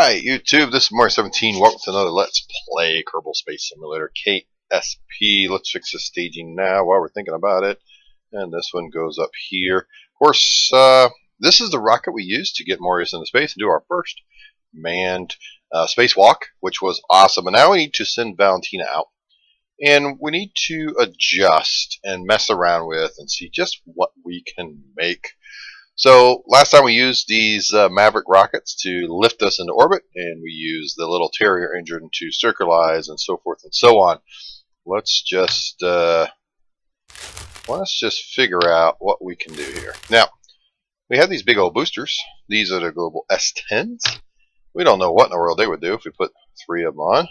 Alright, YouTube, this is Mario17. Welcome to another Let's Play Kerbal Space Simulator KSP. Let's fix the staging now while we're thinking about it. And this one goes up here. Of course, this is the rocket we used to get Marius into space and do our first manned spacewalk, which was awesome. And now we need to send Valentina out. And we need to adjust and mess around with and see just what we can make. So last time we used these Maverick rockets to lift us into orbit, and we used the little Terrier engine to circularize and so forth and so on. Let's just figure out what we can do here. Now, we have these big old boosters. These are the Global S10s. We don't know what in the world they would do if we put 3 of them on.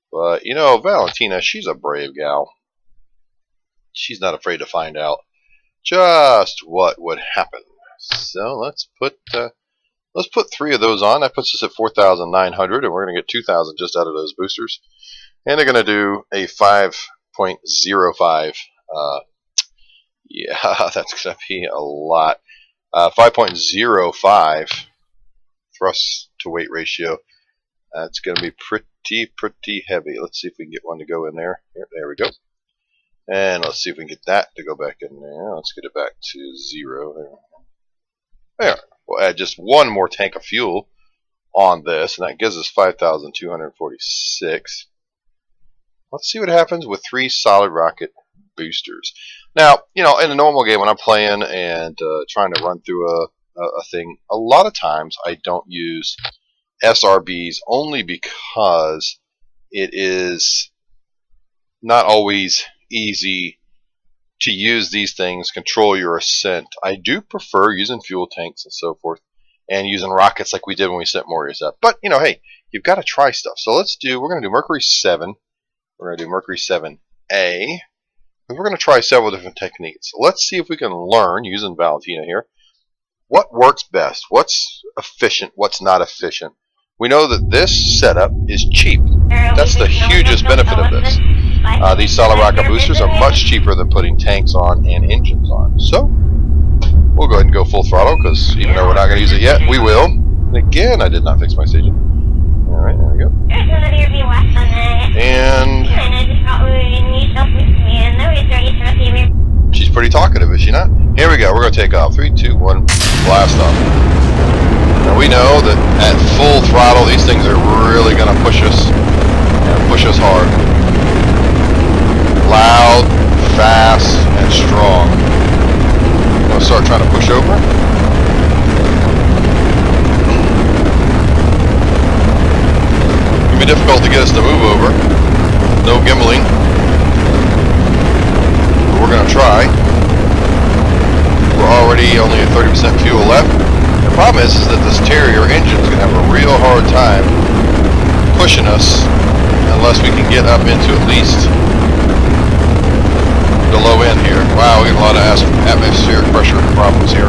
But, you know, Valentina, she's a brave gal. She's not afraid to find out just what would happen. So let's put 3 of those on. That puts us at 4,900, and we're going to get 2,000 just out of those boosters. And they're going to do a 5.05. Yeah, that's going to be a lot. 5.05 thrust to weight ratio. That's going to be pretty heavy. Let's see if we can get one to go in there. Here, there we go. And let's see if we can get that to go back in there. Let's get it back to 0. There. We'll add just one more tank of fuel on this, and that gives us 5,246. Let's see what happens with 3 solid rocket boosters. Now, you know, in a normal game when I'm playing and trying to run through a thing, a lot of times I don't use SRBs only because it is not always easy to use these things, control your ascent. I do prefer using fuel tanks and so forth, and using rockets like we did when we sent Marius up. But, you know, hey, you've got to try stuff. So we're going to do Mercury 7. We're going to do Mercury 7A. And we're going to try several different techniques. So let's see if we can learn, using Valentina here, what works best, what's efficient, what's not efficient. We know that this setup is cheap. That's the hugest benefit of this. These solid rocket boosters are much cheaper than putting tanks on and engines on. So, we'll go ahead and go full throttle, because even though we're not going to use it yet, we will. And again, I did not fix my staging. Alright, there we go. And she's pretty talkative, is she not? Here we go, we're going to take off. 3, 2, 1, blast off. Now we know that at full throttle, these things are really going to push us, and push us hard. Loud, fast, and strong. I'm going to start trying to push over. It can be difficult to get us to move over. No gimbaling. But we're going to try. We're already only at 30% fuel left. The problem is that this Terrier engine is going to have a real hard time pushing us unless we can get up into at least the low end here. Wow, we get a lot of atmospheric pressure problems here.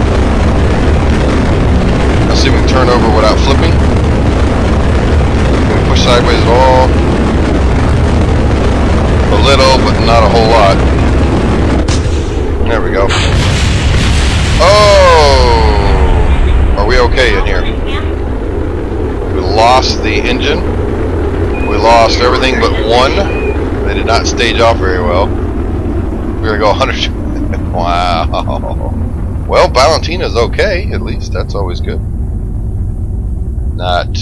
Let's see if we can turn over without flipping. Can we push sideways at all? A little, but not a whole lot. There we go. Oh! Are we okay in here? We lost the engine. We lost everything but one. They did not stage off very well. We're going to go 100. Wow. Well, Valentina's okay, at least. That's always good. Not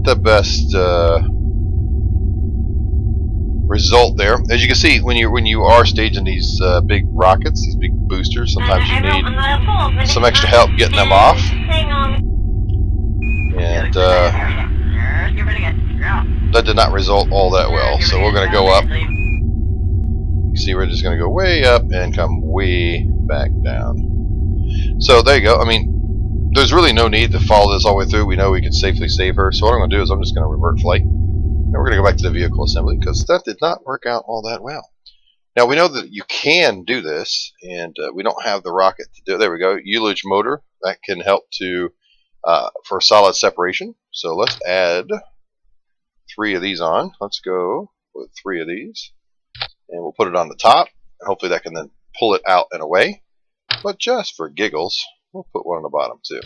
the best result there. As you can see, when you are staging these big rockets, these big boosters, sometimes you need some extra help getting them off. And that did not result all that well. So we're going to go up. See, we're just going to go way up and come way back down. So there you go. I mean, there's really no need to follow this all the way through. We know we can safely save her. So what I'm going to do is I'm just going to revert flight. And we're going to go back to the vehicle assembly, because that did not work out all that well. Now, we know that you can do this, and we don't have the rocket to do it. There we go. Ullage motor. That can help to for solid separation. So let's add 3 of these on. Let's go with 3 of these. And we'll put it on the top. Hopefully that can then pull it out and away. But just for giggles, we'll put one on the bottom too.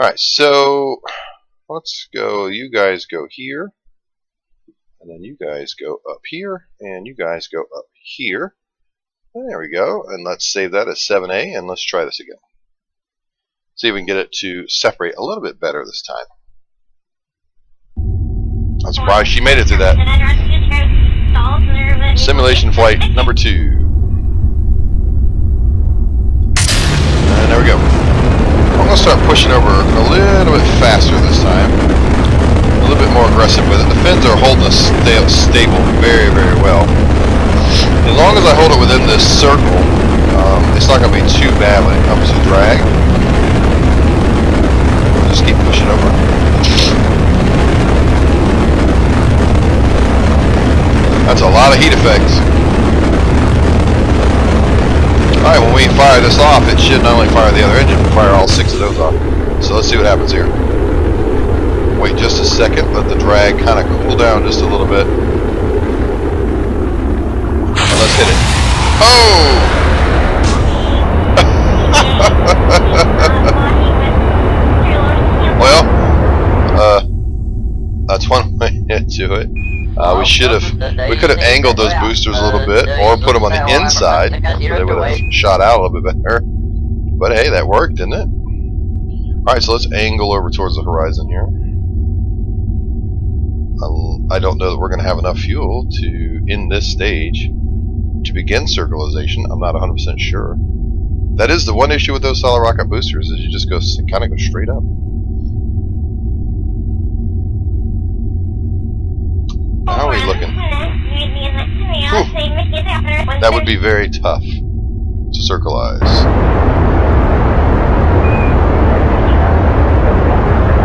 Alright, so let's go. You guys go here. And then you guys go up here. And you guys go up here. And there we go. And let's save that as 7A. And let's try this again. See if we can get it to separate a little bit better this time. I'm surprised she made it through that. Simulation flight number 2. And there we go. I'm going to start pushing over a little bit faster this time. A little bit more aggressive with it. The fins are holding us stable very, very well. As long as I hold it within this circle, it's not going to be too bad when it comes to drag. We'll just keep pushing over. That's a lot of heat effects. Alright, when we fire this off, it should not only fire the other engine, but fire all 6 of those off. So let's see what happens here. Wait just a second, let the drag kind of cool down just a little bit. And let's hit it. Oh! Well, that's one way to it. We could have angled those boosters a little bit, or put them on the inside, where they would have shot out a little bit better. But hey, that worked, didn't it? Alright, so let's angle over towards the horizon here. I don't know that we're going to have enough fuel to, in this stage, to begin circularization. I'm not 100% sure. That is the one issue with those solid rocket boosters, is you just kind of go straight up. How are we looking? Whew. That would be very tough to circularize.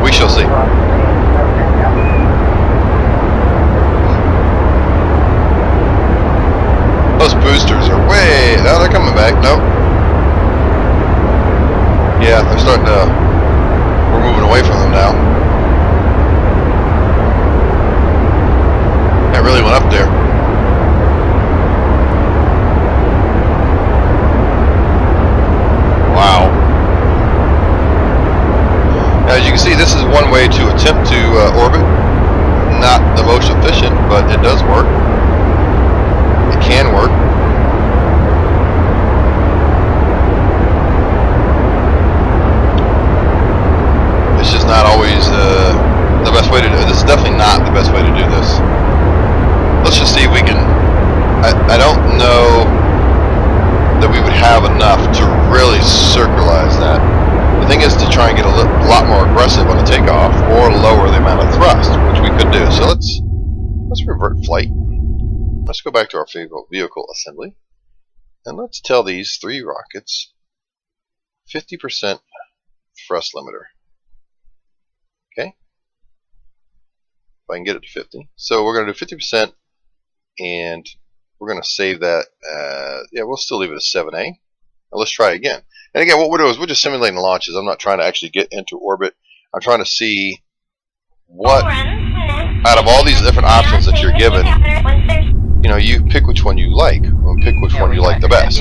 We shall see. Those boosters are way... Now they're coming back. Nope. Yeah, they're starting to... We're moving away from them now. That really went up there. Wow. Now, as you can see, this is one way to attempt to orbit. Not the most efficient, but it does work. It can work. It's just not always the best way to do it. This is definitely not the best way to do this. Let's just see if we can... I don't know that we would have enough to really circularize that. The thing is to try and get a lot more aggressive on the takeoff, or lower the amount of thrust, which we could do. So let's revert flight. Let's go back to our vehicle assembly, and let's tell these 3 rockets 50% thrust limiter. Okay? If I can get it to 50. So we're going to do 50%, and we're going to save that. Yeah, we'll still leave it as 7A. Now let's try again. And again, what we're doing is we're just simulating launches. I'm not trying to actually get into orbit. I'm trying to see what, out of all these different options that you're given, you know, you pick which one you like, or pick which one you like the best.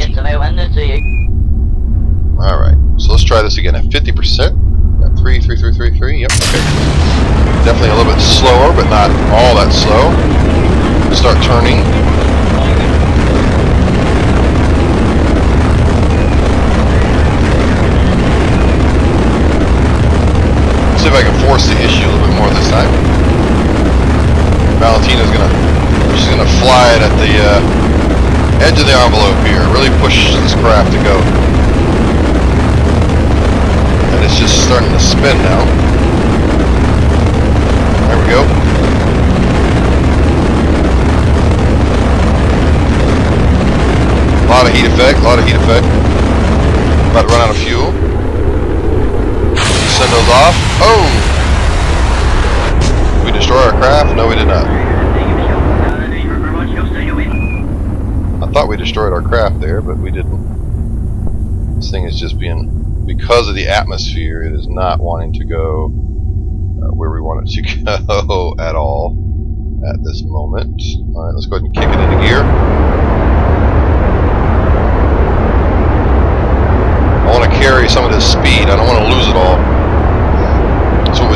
Alright, so let's try this again at 50%. 3, 3, 3, 3, 3, yep, okay. Definitely a little bit slower, but not all that slow. Start turning. Let's see if I can force the issue a little bit more this time. Valentina's she's gonna fly it at the edge of the envelope here. Really push this craft to go. And it's just starting to spin now. There we go. A lot of heat effect, About to run out of fuel. Send those off. Oh! Did we destroy our craft? No, we did not. I thought we destroyed our craft there, but we didn't. This thing is just because of the atmosphere, it is not wanting to go where we want it to go at all at this moment. Alright, let's go ahead and kick it into gear. I want to carry some of this speed. I don't want to lose it all.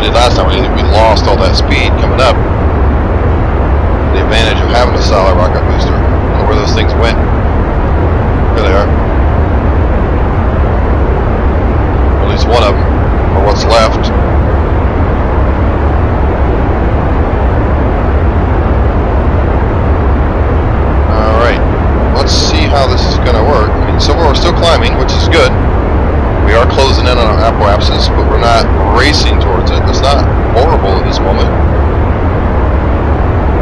we did last time. We lost all that speed coming up. The advantage of having a solid rocket booster. I don't know where those things went. There they are. Or at least one of them, or what's left. Alright, let's see how this is going to work. I mean, so far we're still climbing, which is good. We are closing in on our apoapsis, but we're not racing towards it. It's not horrible at this moment.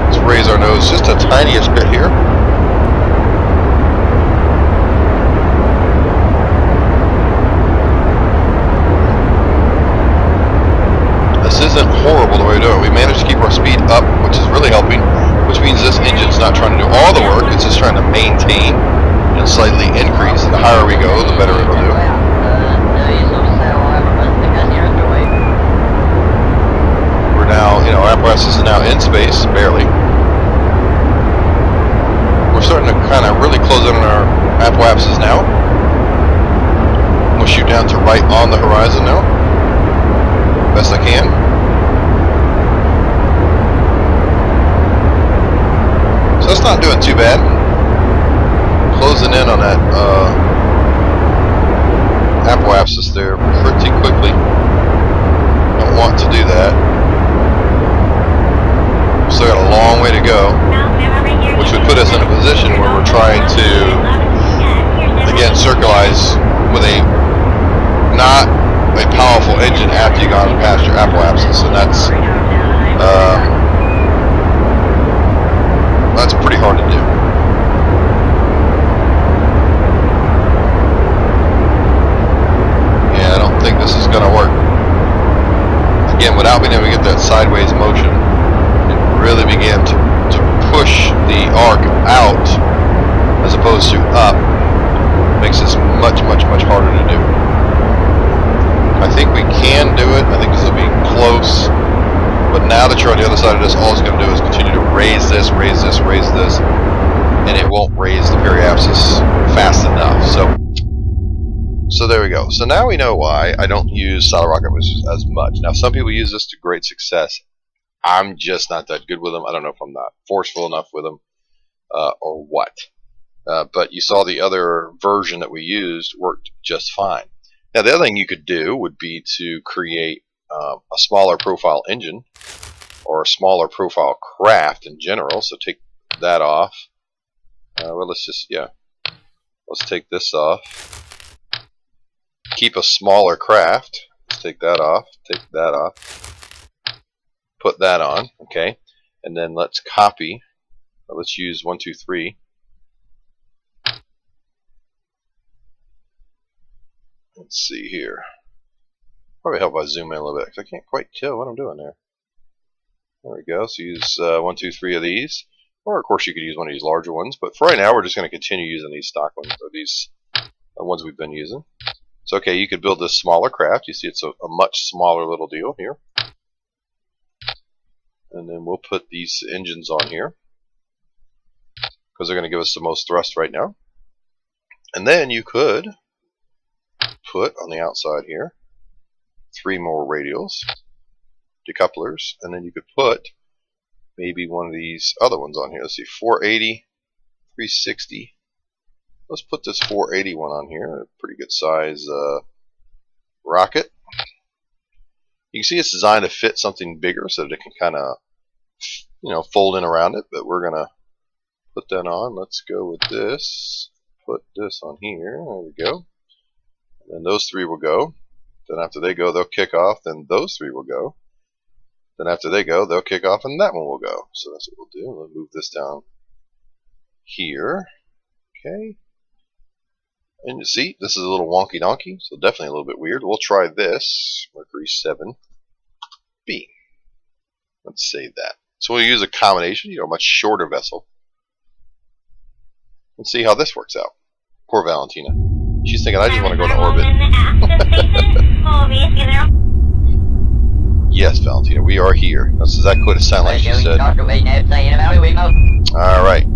Let's raise our nose just a tiniest bit here. This isn't horrible the way we do it. We managed to keep our speed up, which is really helping, which means this engine's not trying to do all the work, it's just trying to maintain and slightly increase. And the higher we go, the better it'll do. We're now, you know, our apparatus is now in space, barely. We're starting to kind of really close in on our apoapsis now. We'll shoot down to right on the horizon now. Best I can. So that's not doing too bad. Closing in on that apoapsis there pretty quickly. Don't want to do that. Still got a long way to go, which would put us in a position where we're trying to, again, circularize with a not a powerful engine after you've gone past your apoapsis, and that's pretty hard to do. Yeah, I don't think this is going to work. Again, without being able to get that sideways motion, it really began to push the arc out as opposed to up. Makes this much, much, much harder to do. I think we can do it. I think this will be close. But now that you're on the other side of this, all it's going to do is continue to raise this, raise this, raise this, and it won't raise the periapsis fast enough. So there we go. So now we know why I don't use solid rocket boosters as much. Now, some people use this to great success. I'm just not that good with them. I don't know if I'm not forceful enough with them or what. But you saw the other version that we used worked just fine. Now, the other thing you could do would be to create a smaller profile engine or a smaller profile craft in general. So take that off. Well, let's take this off. Keep a smaller craft. Let's take that off. Take that off. Put that on. Okay. And then let's copy. Let's use 1, 2, 3. Let's see here. Probably help if I zoom in a little bit because I can't quite tell what I'm doing there. There we go. So use 1, 2, 3 of these. Or of course you could use one of these larger ones. But for right now we're just going to continue using these stock ones, or these ones we've been using. So okay, you could build this smaller craft. You see it's a much smaller little deal here. And then we'll put these engines on here because they're going to give us the most thrust right now. And then you could put on the outside here 3 more radials, decouplers, and then you could put maybe one of these other ones on here. Let's see, 480, 360. Let's put this 480 one on here, a pretty good size rocket. You can see it's designed to fit something bigger so that it can kind of, you know, fold in around it, but we're going to put that on. Let's go with this. Put this on here. There we go. And those 3 will go. Then after they go, they'll kick off. Then those 3 will go. Then after they go, they'll kick off, and that one will go. So that's what we'll do. We'll move this down here. Okay. And you see, this is a little wonky donkey, so definitely a little bit weird. We'll try this, Mercury 7B. Let's save that. So we'll use a combination, a much shorter vessel. And see how this works out. Poor Valentina. She's thinking, I just want to go to orbit. Yes, Valentina, we are here. That's exactly what it sounded like she said. Alright.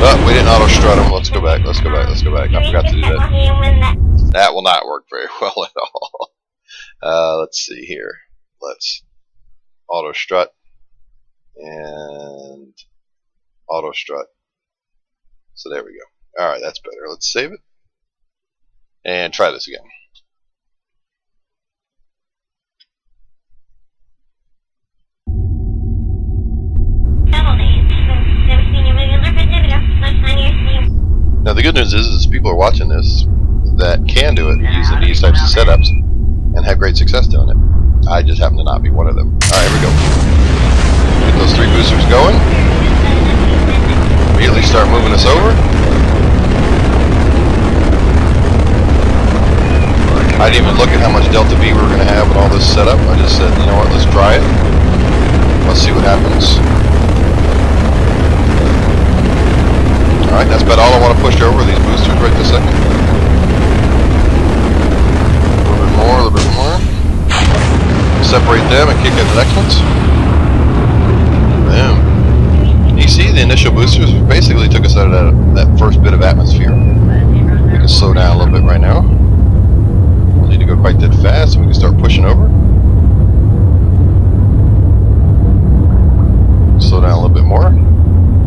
Oh, we didn't auto-strut him. Let's go back. Let's go back. Let's go back. I forgot to do that. That will not work very well at all. Let's see here. Let's auto strut and auto strut. So there we go. Alright, that's better. Let's save it and try this again. Now the good news is people are watching this that can do it using these types of setups and have great success doing it. I just happen to not be one of them. Alright, here we go. Get those 3 boosters going. Immediately start moving us over. I didn't even look at how much Delta V we were going to have with all this setup. I just said, you know what, let's try it. Let's see what happens. Alright, that's about all I want to push over these boosters right this second. A little bit more, a little bit more. Separate them and kick in the next ones. Boom. You see the initial boosters basically took us out of that first bit of atmosphere. We can slow down a little bit right now. We'll need to go quite that fast so we can start pushing over. Slow down a little bit more.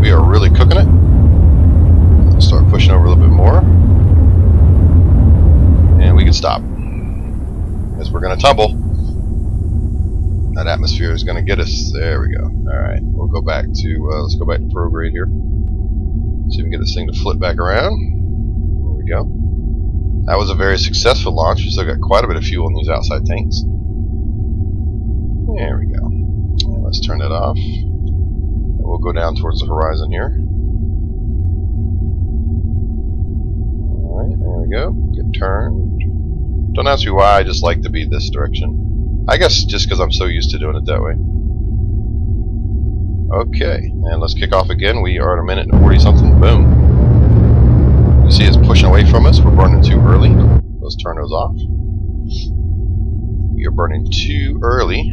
We are really cooking it. Start pushing over a little bit more. And we can stop. As we're going to tumble. That atmosphere is going to get us. There we go. Alright, we'll go back to, let's go back to prograde here. See if we can get this thing to flip back around. There we go. That was a very successful launch. We still got quite a bit of fuel in these outside tanks. There we go. And let's turn that off. And we'll go down towards the horizon here. Alright, there we go. Get turned. Don't ask me why, I just like to be this direction. I guess just because I'm so used to doing it that way. Okay, and let's kick off again. We are at 1 minute and 40 something. Boom. You see it's pushing away from us. We're burning too early. Let's turn those off. We are burning too early.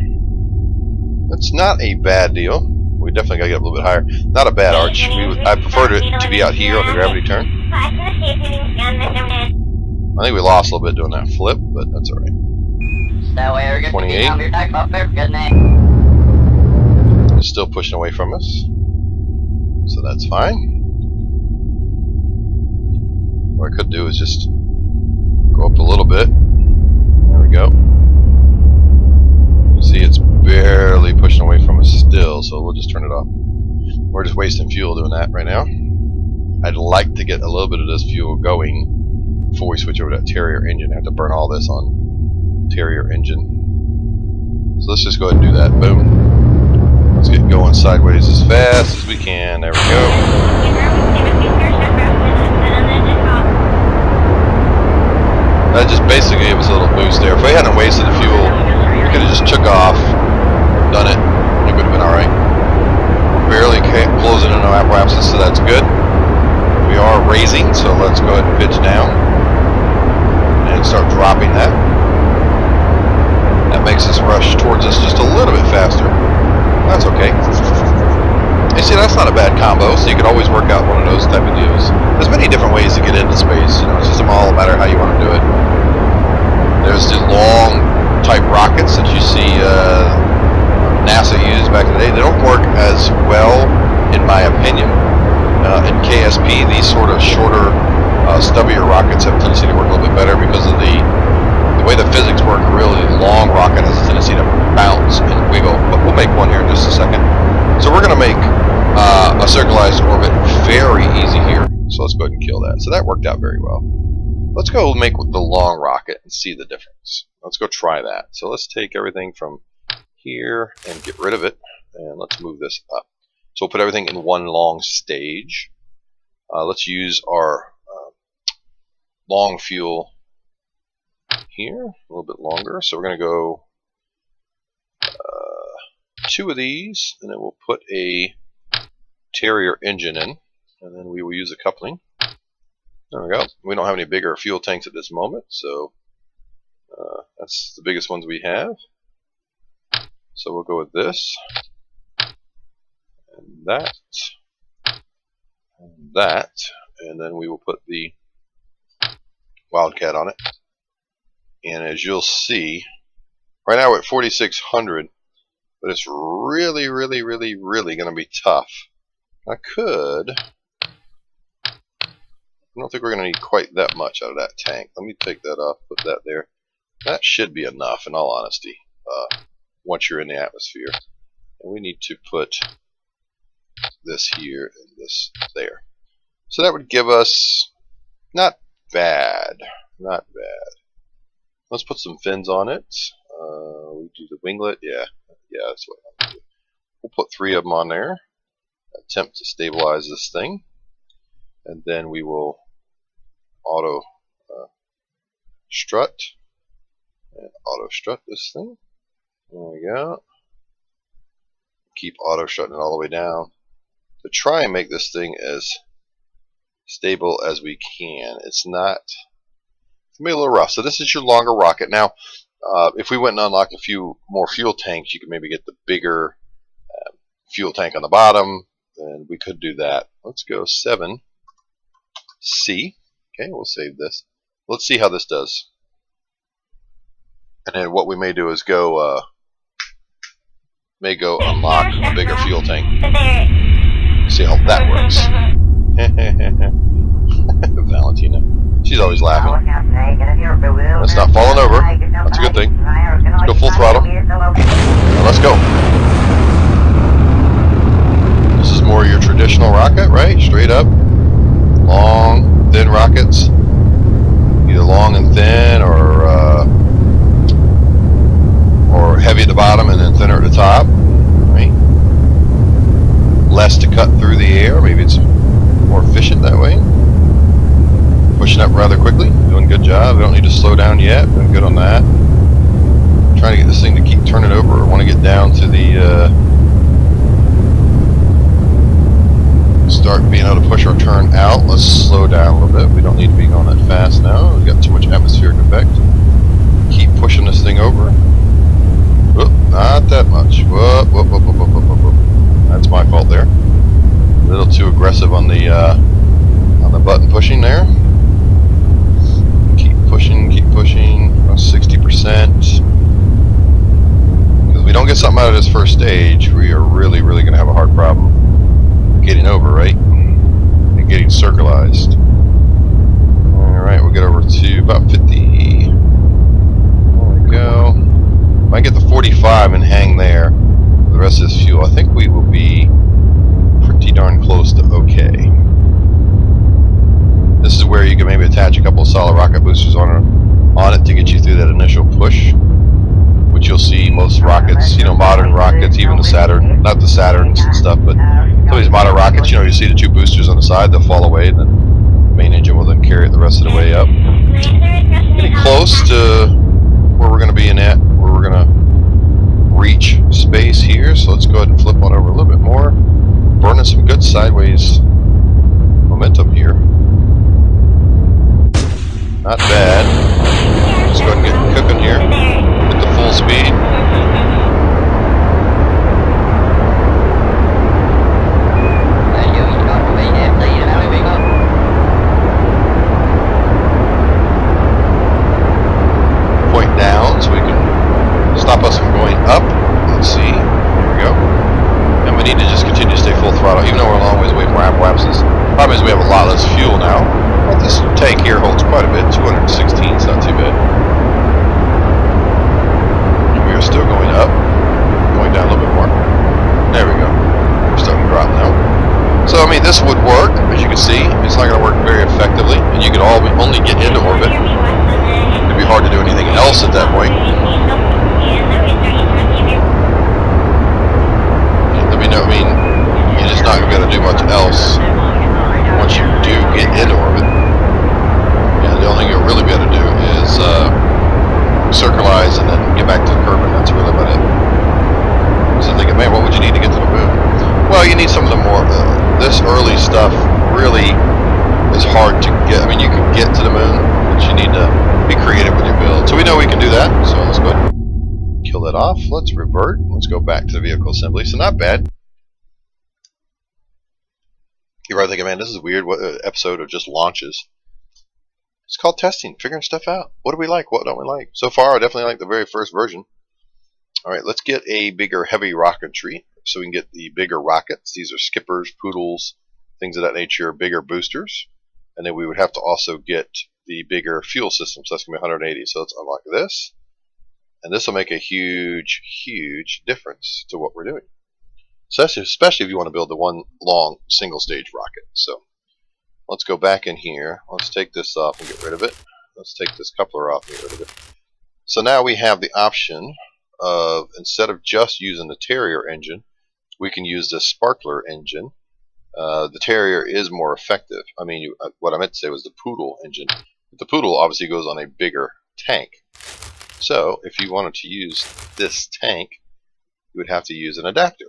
That's not a bad deal. We definitely got to get a little bit higher. Not a bad arch. I preferred it to be out here on the gravity turn. I think we lost a little bit doing that flip, but that's alright. 28. It's still pushing away from us. So that's fine. What I could do is just go up a little bit. There we go. You see it's barely pushing away from us still, so we'll just turn it off. We're just wasting fuel doing that right now. I'd like to get a little bit of this fuel going before we switch over to that Terrier engine. I have to burn all this on Terrier engine. So let's just go ahead and do that. Boom. Let's get going sideways as fast as we can. There we go. That just basically gave us a little boost there. If we hadn't wasted the fuel, we could have just took off, done it, and it would have been alright. We're barely closing in on apparatus, so that's good. We are raising, so let's go ahead and pitch down and start dropping that. That makes us rush towards us just a little bit faster. That's okay. You see, that's not a bad combo, so you can always work out one of those type of deals. There's many different ways to get into space. You know, it's just all a matter of how you want to do it. There's the long type rockets that you see NASA use back in the day. They don't work as well, in my opinion. In KSP, these sort of shorter, stubbier rockets have a tendency to work a little bit better because of the way the physics work. A really long rocket has a tendency to bounce and wiggle. But we'll make one here in just a second. So we're going to make a circularized orbit very easy here. So let's go ahead and kill that. So that worked out very well. Let's go make the long rocket and see the difference. Let's go try that. So let's take everything from here and get rid of it. And let's move this up. So we'll put everything in one long stage. Let's use our long fuel here, a little bit longer. So we're going to go 2 of these, and then we'll put a Terrier engine in, and then we will use a coupling. There we go. We don't have any bigger fuel tanks at this moment, so that's the biggest ones we have. So we'll go with this. And that, and that, and then we will put the Wildcat on it. And as you'll see, Right now we're at 4,600, but it's really going to be tough. I don't think we're going to need quite that much out of that tank. Let me take that off, put that there. That should be enough, in all honesty, once you're in the atmosphere. And we need to put this here and this there. So that would give us, not bad. Let's put some fins on it. We do the winglet, yeah, that's what I'm going to do. We'll put 3 of them on there. Attempt to stabilize this thing, and then we will auto strut and auto strut this thing. There we go. Keep auto strutting it all the way down to try and make this thing as stable as we can. It's going to be a little rough. So this is your longer rocket. Now, if we went and unlocked a few more fuel tanks, you could maybe get the bigger fuel tank on the bottom, and we could do that. Let's go 7C. Okay, we'll save this. Let's see how this does. And then what we may do is go unlock a bigger fuel tank. See how that works. Valentina. She's always laughing. It's not falling over. That's a good thing. Let's go full throttle. Now let's go. This is more your traditional rocket, right? Straight up. Long, thin rockets. Either long and thin or heavy at the bottom and then thinner at the top. Right? Less to cut through the air. Maybe it's more efficient that way. Pushing up rather quickly. Doing a good job. We don't need to slow down yet. Doing good on that. Trying to get this thing to keep turning over. I want to get down to the start being able to push our turn out. Let's slow down a little bit. We don't need to be going that fast now. We've got too much atmospheric effect. Keep pushing this thing over. Whoop, not that much. Whoop, whoop, whoop, whoop, whoop, whoop, whoop. That's my fault there. A little too aggressive on the button pushing there. Keep pushing, 60%. Because if we don't get something out of this first stage, we are really going to have a hard problem getting over, right? And getting circularized. Alright, we'll get over to about 50. There we go. If I get the 45 and hang there for the rest of this fuel, I think we will be pretty darn close to okay. This is where you can maybe attach a couple of solid rocket boosters on it to get you through that initial push, which you'll see most rockets, modern rockets, even the Saturn, not the Saturns and stuff, but some of these modern rockets, you see the 2 boosters on the side, they'll fall away, and then the main engine will then carry it the rest of the way up. Getting close to where we're going to be where we're going to reach space here, so let's go ahead and flip on over a little bit more. Burning some good sideways momentum here. Not bad. Let's go ahead and get cooking here. Hit the full speed. Point down so we can stop us from going up. Let's see. There we go. And we need to just continue to stay full throttle, even though we're a long ways away from our apoapsis. Problem is we have a lot less fuel now. But this tank here holds quite a bit. 216 is not too bad. And we are still going up. Going down a little bit more. There we go. We're starting to drop now. So, I mean, this would work, as you can see. It's not going to work very effectively, and you could only get into orbit. It'd be hard to do anything else at that point. Let me know, I mean, you're just not going to be able to do much else once you do get into orbit. Yeah, the only thing you'll really be able to do is circularize and then get back to the Kerbin. That's really about it. So I'm thinking, man, what would you need to get to the moon? Well, you need some of the more, this early stuff really is hard to get. I mean, you can get to the moon, but you need to be creative with your build. So we know we can do that, so let's go ahead and kill that off. Let's revert. Let's go back to the vehicle assembly. So not bad. You're probably thinking, man, this is weird. What episode of just launches? It's called testing, figuring stuff out. What do we like? What don't we like? So far, I definitely like the very first version. Alright, let's get a bigger heavy rocketry so we can get the bigger rockets. These are skippers, poodles, things of that nature, bigger boosters. And then we would have to also get the bigger fuel system, so that's going to be 180. So let's unlock this. And this will make a huge, huge difference to what we're doing. So especially if you want to build the one long single stage rocket. So let's go back in here. Let's take this off and get rid of it. Let's take this coupler off and get rid of it. So now we have the option of, instead of just using the Terrier engine, we can use the Sparkler engine. The Terrier is more effective. I mean, what I meant to say was the Poodle engine. But the Poodle obviously goes on a bigger tank. So if you wanted to use this tank, you would have to use an adapter.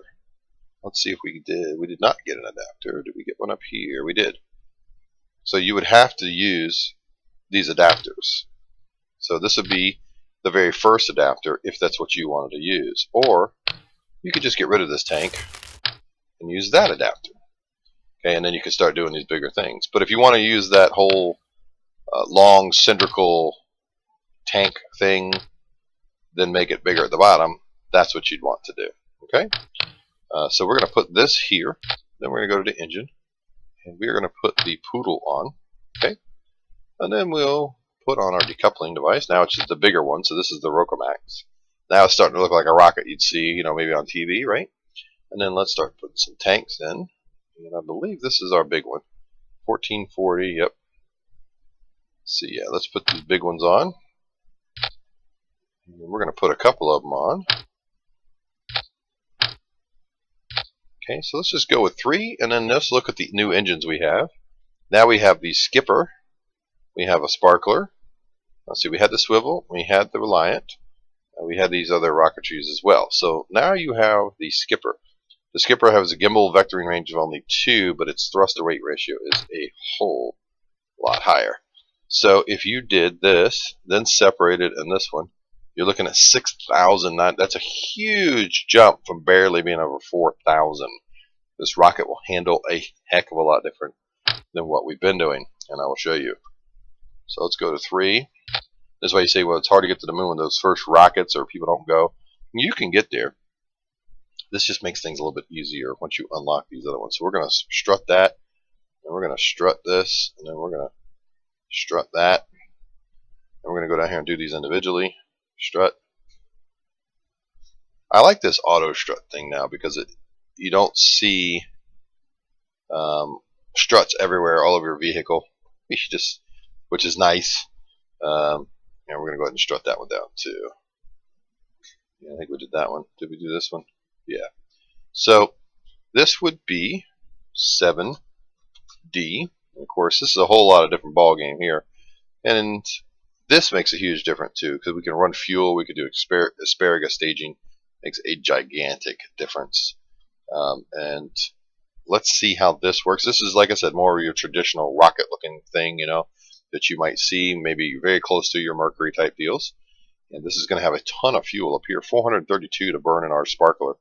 Let's see if we did. We did not get an adapter. Did we get one up here? We did. So you would have to use these adapters. So this would be the very first adapter if that's what you wanted to use. Or you could just get rid of this tank and use that adapter. Okay, and then you can start doing these bigger things. But if you want to use that whole long cylindrical tank thing, then make it bigger at the bottom, that's what you'd want to do. Okay, so we're going to put this here, then we're going to go to the engine, and we're going to put the Poodle on. Okay, and then we'll put on our decoupling device. Now it's just the bigger one, so this is the Rokomax. Now it's starting to look like a rocket you'd see, maybe on TV, right? And then let's start putting some tanks in, and I believe this is our big one, 1440. Yep. So yeah, let's put these big ones on. And we're going to put a couple of them on. Okay, so let's just go with 3, and then let's look at the new engines we have. Now we have the Skipper, we have a Sparkler. Let's see, we had the Swivel, we had the Reliant, and we had these other rocketries as well. So now you have the Skipper. The Skipper has a gimbal vectoring range of only 2, but its thrust to weight ratio is a whole lot higher. So if you did this, then separated in this one, you're looking at 6,000. That's a huge jump from barely being over 4,000. This rocket will handle a heck of a lot different than what we've been doing, and I will show you. So let's go to 3. This is why you say, well, it's hard to get to the moon when those first rockets or people don't go. You can get there. This just makes things a little bit easier once you unlock these other ones. So we're going to strut that, and we're going to strut this, and then we're going to strut that. And we're going to go down here and do these individually. Strut. I like this auto strut thing now because you don't see struts everywhere all over your vehicle. You should just, which is nice. And we're going to go ahead and strut that one down too. Yeah, I think we did that one. Did we do this one? Yeah. So this would be 7D. And of course, this is a whole lot of different ball game here. And this makes a huge difference too, because we can run fuel, we could do asparagus staging, makes a gigantic difference. And let's see how this works. This is, like I said, more of your traditional rocket looking thing, that you might see maybe very close to your Mercury type deals. And this is going to have a ton of fuel up here, 432 to burn in our Sparkler,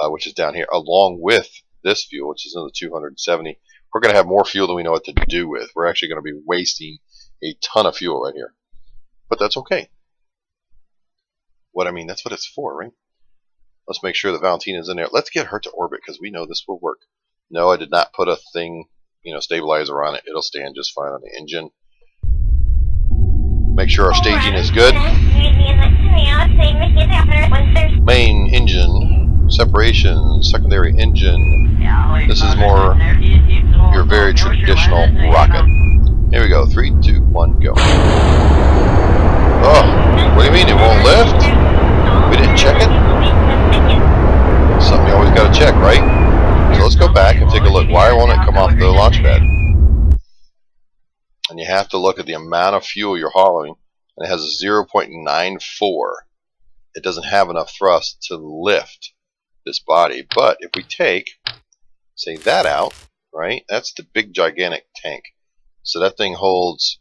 which is down here, along with this fuel, which is in the 270. We're going to have more fuel than we know what to do with. We're actually going to be wasting a ton of fuel right here. But that's okay. That's what it's for, right? Let's make sure that Valentina's in there. Let's get her to orbit because we know this will work. No, I did not put a thing, stabilizer on it. It'll stand just fine on the engine. Make sure our staging is good. Main engine, separation, secondary engine. This is more your very traditional rocket. Here we go. 3, 2, 1, go. Oh, what do you mean it won't lift? We didn't check it? Something you always got to check, right? So let's go back and take a look. Why won't it come off the launch pad? And you have to look at the amount of fuel you're hauling. And it has a 0.94. It doesn't have enough thrust to lift this body. But if we take, say, that out, right? That's the big gigantic tank. So that thing holds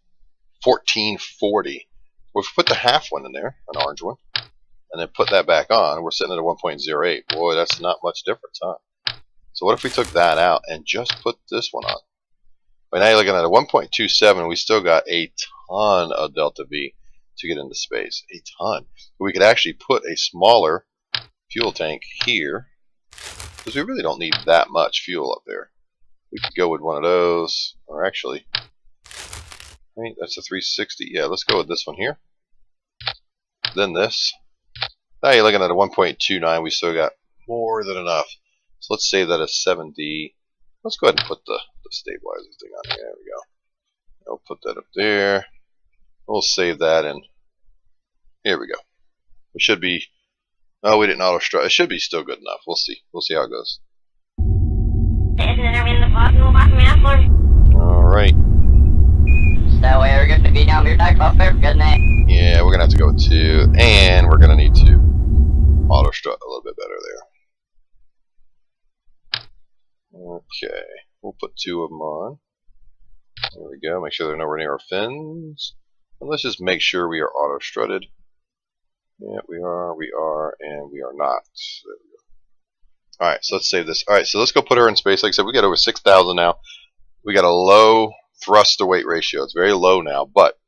1440. Well, if we put the half one in there, an orange one, and then put that back on, we're sitting at a 1.08. Boy, that's not much difference, huh? So what if we took that out and just put this one on? But now you're looking at a 1.27. We still got a ton of delta V to get into space. A ton. We could actually put a smaller fuel tank here, because we really don't need that much fuel up there. We could go with one of those, or actually, right, that's a 360. Yeah, let's go with this one here. Then this. Now you're looking at a 1.29. We still got more than enough. So let's save that as 7D. Let's go ahead and put the stabilizer thing on here. There we go. I'll put that up there. We'll save that, and here we go. We should be. Oh, we didn't auto strut. It should be still good enough. We'll see. We'll see how it goes. All right. So we're going to be down here back up there, good night. Yeah, we're gonna have to go with 2, and we're gonna need to auto strut a little bit better there. Okay, we'll put 2 of them on. There we go. Make sure they're nowhere near our fins. And let's just make sure we are auto strutted. Yeah, we are, and we are not. There we go. Alright, so let's save this. Alright, so let's go put her in space. Like I said, we got over 6,000 now. We got a low thrust to weight ratio. It's very low now, but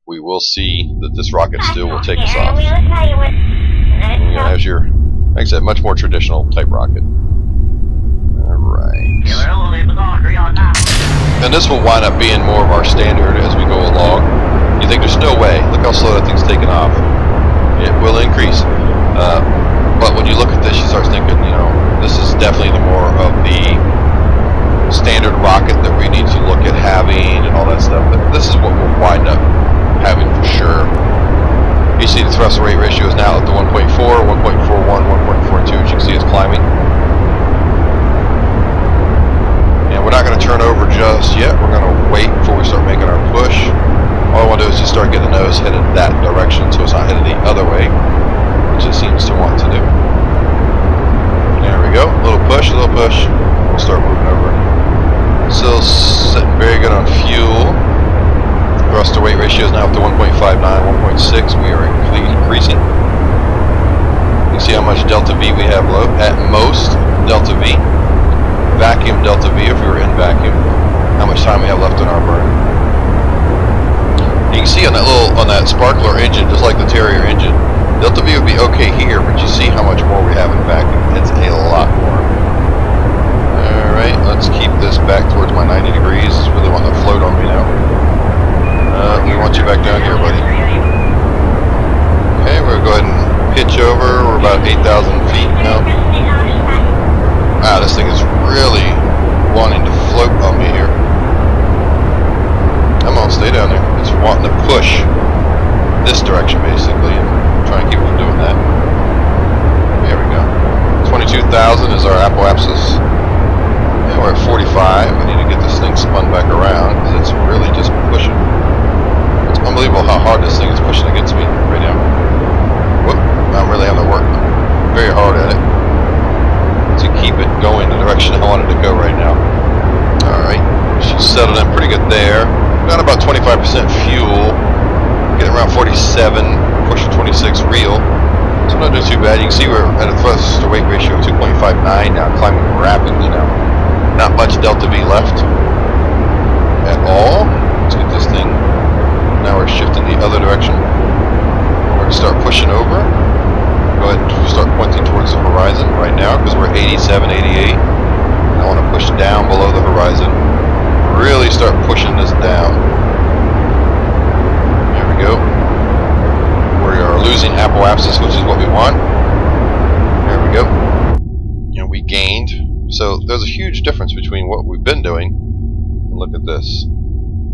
we will see that this rocket still will take us off. And there's your, like I said, much more traditional type rocket. Alright. And this will wind up being more of our standard as we go along. You think there's no way. Look how slow that thing's taking off. It will increase. But when you look at this, you start thinking, you know, this is definitely the more of the standard rocket that we need to look at having and all that stuff. But this is what we'll wind up having for sure. You see the thrust to weight ratio is now up to 1.4, 1.41, 1.42, as you can see it's climbing. And we're not going to turn over just yet. We're going to wait before we start making our push. All I want to do is just start getting the nose headed that direction so it's not headed the other way, which it seems to want to do. There we go. A little push, a little push. We'll start moving over. Still sitting very good on fuel. Thrust to weight ratio is now up to 1.59, 1.6. We are increasing. You can see how much delta V we have low. At most, delta V. Vacuum delta V if we were in vacuum. How much time we have left in our burn. You can see on that sparkler engine, just like the Terrier engine, delta V would be okay here, but you see how much more we have in vacuum. It's a lot more. Alright, let's keep this back towards my 90 degrees. It's really wanting to float on me now. We want you back down here, buddy. Okay, we're going to go ahead and pitch over. We're about 8,000 feet now. Wow, this thing is really wanting to float on me here. Come on, stay down there. It's wanting to push this direction, basically, and try and keep it from doing that. There we go. 22,000 is our apoapsis. And we're at 45. We need to get this thing spun back around because it's really just pushing. It's unbelievable how hard this thing is pushing against me right now. Whoop, I'm really having to work very hard at it to keep it going the direction I wanted to go right now. Alright, she's settled in pretty good there. Got about 25% fuel. Getting around 47, pushing 26 real. So not doing too bad. You can see we're at a thrust to weight ratio of 2.59 now, climbing rapidly now. Not much delta V left at all. Let's get this thing. Now we're shifting the other direction. We're going to start pushing over. Go ahead and start pointing towards the horizon right now because we're 87, 88. And I want to push down below the horizon. Really start pushing this down. There we go. We are losing apoapsis, which is what we want. There we go. And we gained. So there's a huge difference between what we've been doing and look at this.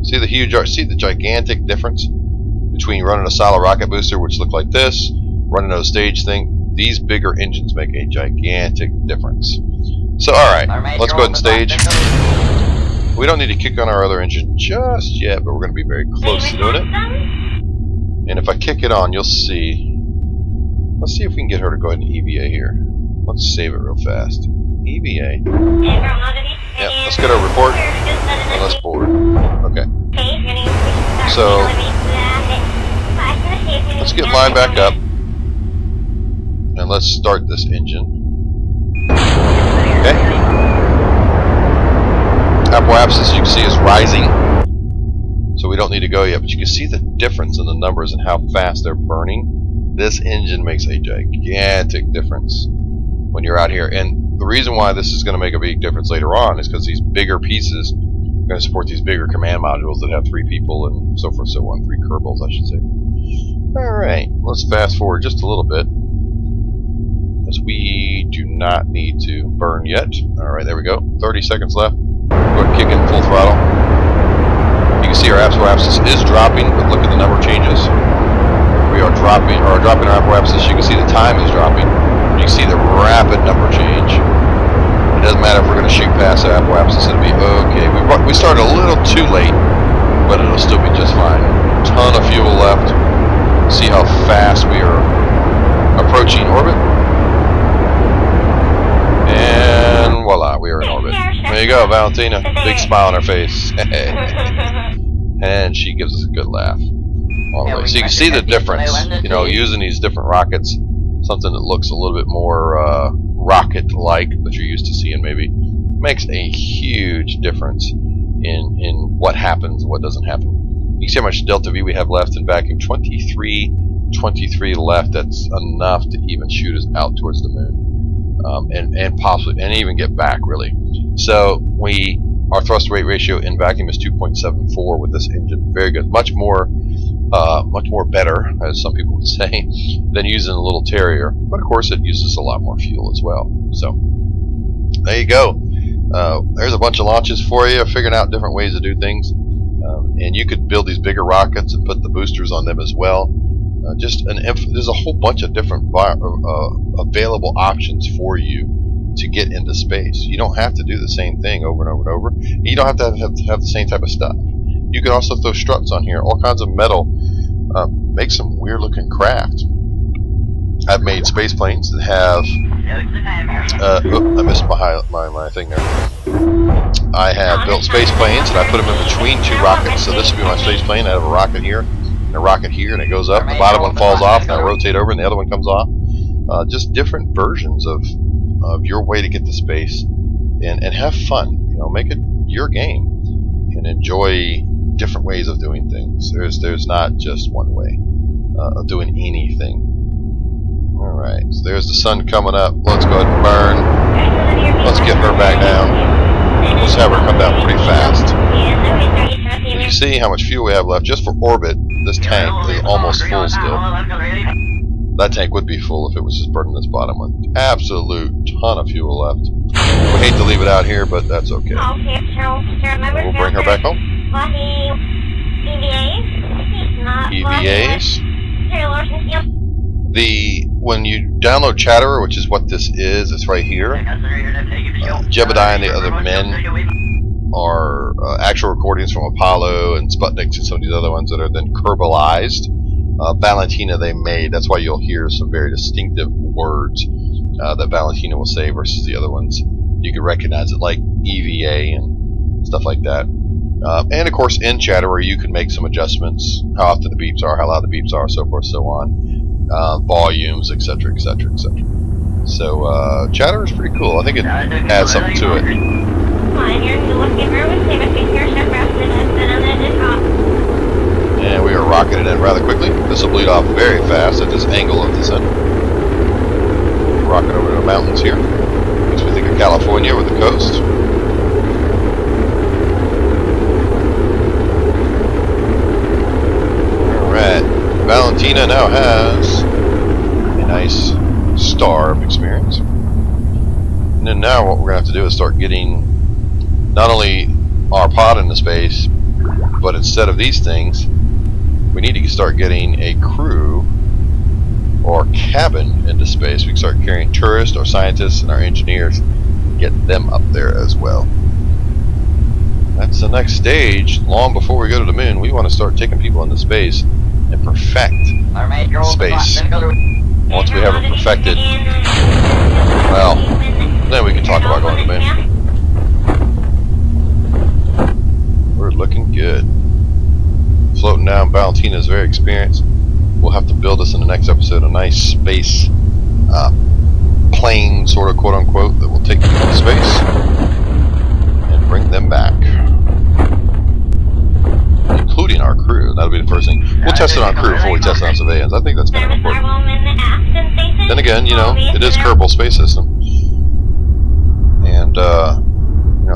See the gigantic difference between running a solid rocket booster, which looked like this, running a stage thing. These bigger engines make a gigantic difference. So alright, let's go ahead and stage. We don't need to kick on our other engine just yet, but we're going to be very close to doing it. And if I kick it on, you'll see. Let's see if we can get her to go ahead and EVA here. Let's save it real fast. EVA. Yep, let's get our report. And let's board. Okay. So, let's get mine back up. And let's start this engine. Okay. Apoapsis, you can see, is rising. So we don't need to go yet, but you can see the difference in the numbers and how fast they're burning. This engine makes a gigantic difference. when you're out here. And the reason why this is going to make a big difference later on is because these bigger pieces are going to support these bigger command modules that have 3 people and so forth, so on. 3 Kerbals, I should say. Alright, let's fast forward just a little bit, because we do not need to burn yet. Alright, there we go. 30 seconds left. Go ahead and kick in full throttle. You can see our apoapsis is dropping, but look at the number changes. We are dropping our apoapsis. You can see the time is dropping. You can see the rapid number change. It doesn't matter if we're going to shoot past the apoapsis, it'll be okay. We started a little too late, but it'll still be just fine. Ton of fuel left. See how fast we are approaching orbit. And voila, we are in orbit. There you go, Valentina. Big smile on her face. And she gives us a good laugh. All the way. So you can see the difference, you know, using these different rockets, something that looks a little bit more rocket-like that you're used to seeing maybe, makes a huge difference in what happens and what doesn't happen. You can see how much delta V we have left in vacuum. 23 left. That's enough to even shoot us out towards the moon, and possibly even get back, really. So our thrust weight ratio in vacuum is 2.74 with this engine. Very good. Much more better, as some people would say, than using a little Terrier. But of course, it uses a lot more fuel as well. So there you go. There's a bunch of launches for you, figuring out different ways to do things. And you could build these bigger rockets and put the boosters on them as well. There's a whole bunch of different available options for you to get into space. You don't have to do the same thing over and over and over. You don't have to have the same type of stuff. You can also throw struts on here, all kinds of metal. Make some weird looking craft. I've made space planes that have I missed my thing there. I have built space planes and I put them in between 2 rockets. So this would be my space plane. I have a rocket here and a rocket here, and it goes up. The bottom one falls off, and I rotate over, and the other one comes off. Just different versions of your way to get to space, and have fun. You know, make it your game and enjoy different ways of doing things. There's not just one way of doing anything. Alright, so there's the sun coming up. Let's go ahead and burn. Let's get her back down. Let's have her come down pretty fast. And you see how much fuel we have left just for orbit. This tank is almost full still. That tank would be full if it was just burning this bottom one. Absolute ton of fuel left. We hate to leave it out here, but that's okay. We'll bring her back home. EVAs. When you download Chatterer, which is what this is, it's right here. Jebediah and the other men are actual recordings from Apollo and Sputnik and some of these other ones that are then Kerbalized. Valentina they made. That's why you'll hear some very distinctive words that Valentina will say versus the other ones. You can recognize it, like EVA and stuff like that. And of course, in Chatterer, you can make some adjustments: how often the beeps are, how loud the beeps are, so forth, so on, volumes, etc., etc., etc. So Chatterer is pretty cool. I think it adds something to it. And we are rocketing in rather quickly. This will bleed off very fast at this angle of descent. Rocking over to the mountains here. Makes me think of California with the coast. Alright. Valentina now has a nice star of experience. And then now what we're going to have to do is start getting not only our pod into space, but instead of these things, we need to start getting a crew or cabin into space. We can start carrying tourists, our scientists, and our engineers, and get them up there as well. That's the next stage. Long before we go to the moon, we want to start taking people into space and perfect space. Once we have it perfected, well, then we can talk about going to the moon. We're looking good. Floating down. Valentina is very experienced. We'll have to build us in the next episode a nice space plane, sort of, quote unquote, that will take people to space and bring them back, including our crew. That'll be the first thing. We'll test it on crew before we test it on civilians. I think that's kind of important. Then again, you know, it is Kerbal Space System. And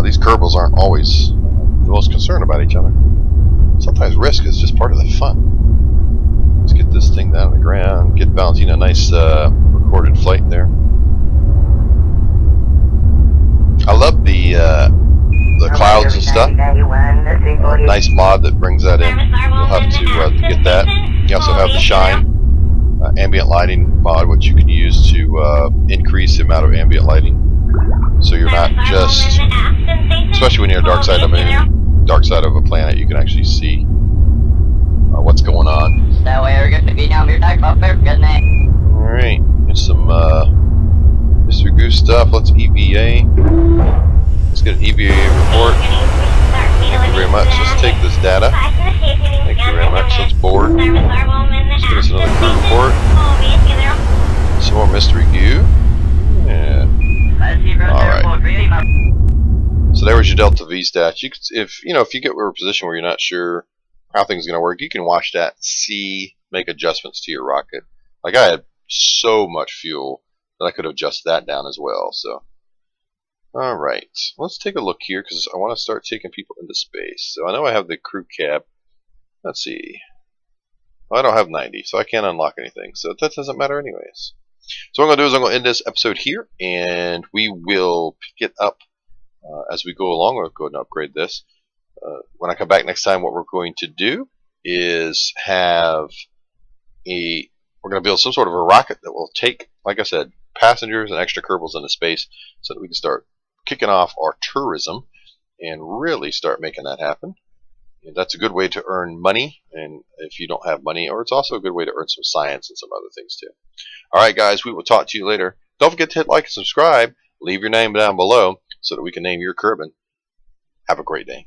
these Kerbals aren't always the most concerned about each other. Sometimes risk is just part of the fun. Let's get this thing down on the ground. Get Valentina a nice recorded flight there. I love the clouds and stuff. Nice mod that brings that in. You'll have to get that. You also have the shine ambient lighting mod, which you can use to increase the amount of ambient lighting, so you're not just, especially when you're dark side of the moon, dark side of a planet, you can actually see what's going on. So we're going to be down your dark club for good night. Alright, here's some Mr. Goose stuff. Let's EVA. Let's get an EVA report. Thank you very much. Let's take this data. Thank you very much. Let's board. Let's get us another crew report. Some more mystery goo. Yeah. Alright. So there was your Delta V stats. You could, if you get to a position where you're not sure how things are going to work, you can watch that, see, make adjustments to your rocket. Like I had so much fuel that I could adjust that down as well. So, all right, let's take a look here because I want to start taking people into space. So I know I have the crew cap. Let's see. Well, I don't have 90, so I can't unlock anything. So that doesn't matter anyways. So what I'm going to do is I'm going to end this episode here, and we will pick it up as we go along. We'll go ahead and upgrade this. When I come back next time, what we're going to do is we're going to build some sort of a rocket that will take, like I said, passengers and extra Kerbals into space so that we can start kicking off our tourism and really start making that happen. And that's a good way to earn money, and if you don't have money, or it's also a good way to earn some science and some other things too. Alright guys, we will talk to you later. Don't forget to hit like and subscribe. Leave your name down below so that we can name your Kerbin. Have a great day.